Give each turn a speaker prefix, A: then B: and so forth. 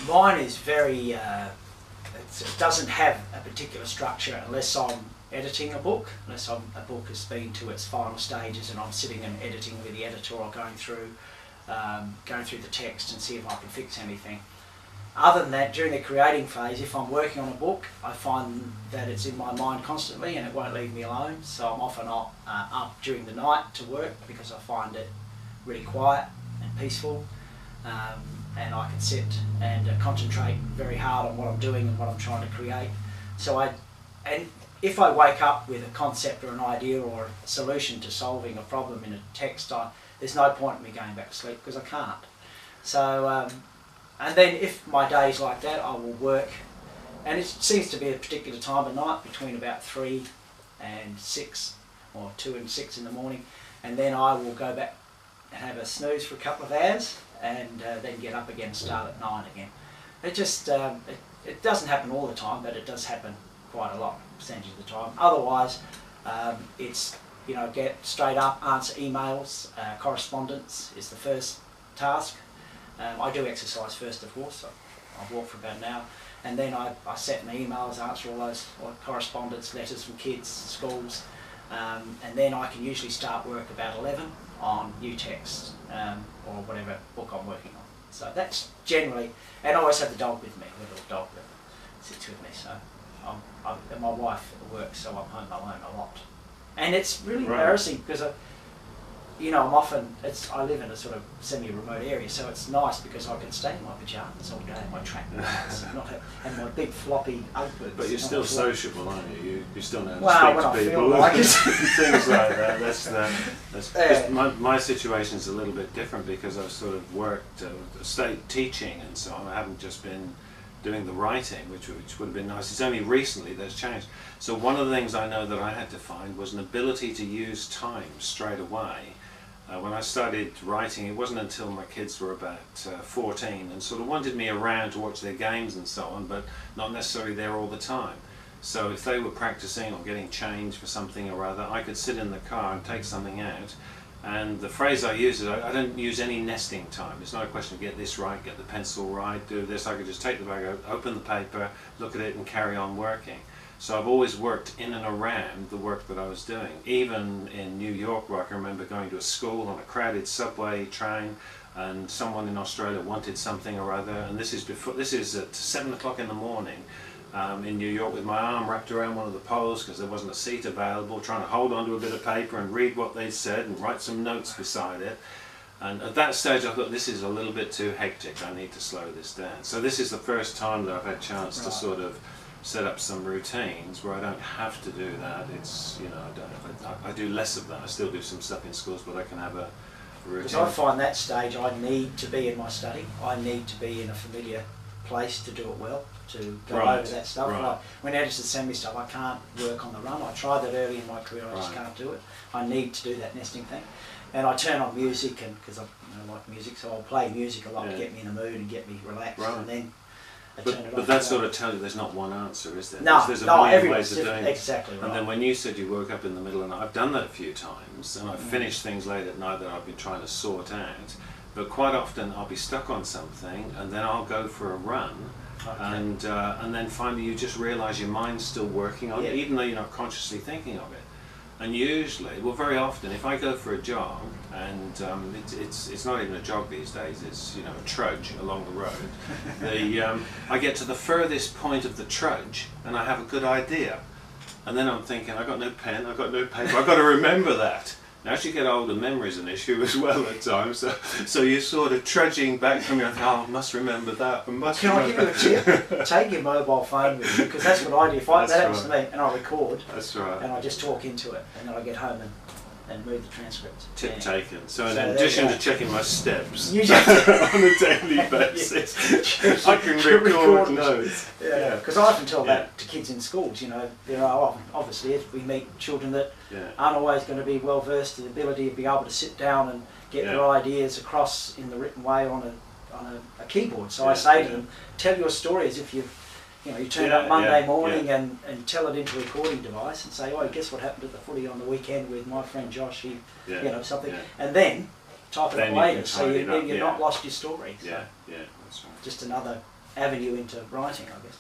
A: Mine is very, it doesn't have a particular structure unless I'm editing a book, unless a book has been to its final stages and I'm sitting and editing with the editor or going through the text and see if I can fix anything. Other than that, during the creating phase, if I'm working on a book, I find that it's in my mind constantly and it won't leave me alone. So I'm often up during the night to work because I find it really quiet and peaceful, and I can sit and concentrate very hard on what I'm doing and what I'm trying to create. And if I wake up with a concept or an idea or a solution to solving a problem in a text, there's no point in me going back to sleep because I can't. So. And then if my day's like that, I will work, and it seems to be a particular time of night between about 3 and 6 or 2 and 6 in the morning, and then I will go back and have a snooze for a couple of hours and then get up again and start at 9 again. It just, it doesn't happen all the time, but it does happen quite a lot, percentage of the time. Otherwise, it's, get straight up, answer emails, correspondence is the first task. I do exercise first, of course, so I walk for about an hour, and then I set my emails, answer all those correspondence, letters from kids, schools, and then I can usually start work about 11 on new text or whatever book I'm working on. So that's generally, and I always have the dog with me, the little dog that sits with me, so and my wife works, so I'm home alone a lot. And it's really embarrassing because I'm often, I live in a sort of semi-remote area, so it's nice because I can stay in my pyjamas all day, my track pants, and my big floppy Oakleys.
B: But you're still sociable, aren't you? You still know how to speak to people.
A: Like
B: things like that. My situation's a little bit different because I've sort of worked state teaching and so on. I haven't just been doing the writing, which would have been nice. It's only recently that's changed. So one of the things I know that I had to find was an ability to use time straight away. When I started writing, it wasn't until my kids were about 14 and sort of wanted me around to watch their games and so on, but not necessarily there all the time. So if they were practicing or getting changed for something or other, I could sit in the car and take something out. And the phrase I use is, I don't use any nesting time. It's not a question of get this right, get the pencil right, do this. I could just take the bag out, open the paper, look at it and carry on working. So I've always worked in and around the work that I was doing. Even in New York, where I can remember going to a school on a crowded subway train, and someone in Australia wanted something or other, and this is at 7 o'clock in the morning in New York with my arm wrapped around one of the poles because there wasn't a seat available, trying to hold onto a bit of paper and read what they'd said and write some notes beside it. And at that stage I thought, this is a little bit too hectic, I need to slow this down. So this is the first time that I've had a chance to sort of set up some routines where I don't have to do that. It's, I do less of that. I still do some stuff in schools, but I can have a routine.
A: Because I find that stage I need to be in my study. I need to be in a familiar place to do it well, to go over that stuff. Like when editors send me stuff, I can't work on the run. I tried that early in my career, I just can't do it. I need to do that nesting thing. And I turn on music, and because I like music, so I'll play music a lot to get me in the mood and get me relaxed, and then
B: But that sort of tells you there's not one answer, is there?
A: No,
B: there's a million ways of
A: doing
B: it.
A: Exactly right.
B: And then when you said you woke up in the middle of the night, I've done that a few times, and I've finished things late at night that I've been trying to sort out. But quite often I'll be stuck on something, and then I'll go for a run, and then finally you just realise your mind's still working on it, even though you're not consciously thinking of it. And usually, well, very often, if I go for a jog, and it's not even a jog these days, it's a trudge along the road. I get to the furthest point of the trudge, and I have a good idea, and then I'm thinking, I've got no pen, I've got no paper, I've got to remember that. Now, as you get older, memory's an issue as well at times, so you're sort of trudging back from your, I must remember that,
A: Can I give you a tip? Take your mobile phone with you, because that's what I do. If that happens to me, and I record, and I just talk into it, and then I get home and read the transcript.
B: Tip taken. So in addition to checking my steps on a daily basis, I can record notes.
A: Yeah, because I often tell that to kids in schools. There are obviously, we meet children that aren't always going to be well versed in the ability to be able to sit down and get their ideas across in the written way on a keyboard. So I say to them, tell your story as if you turn up Monday morning and tell it into a recording device and say, oh, guess what happened at the footy on the weekend with my friend Josh, something. And then type it up later, so you've not lost your story. So
B: That's right.
A: Just another avenue into writing, I guess.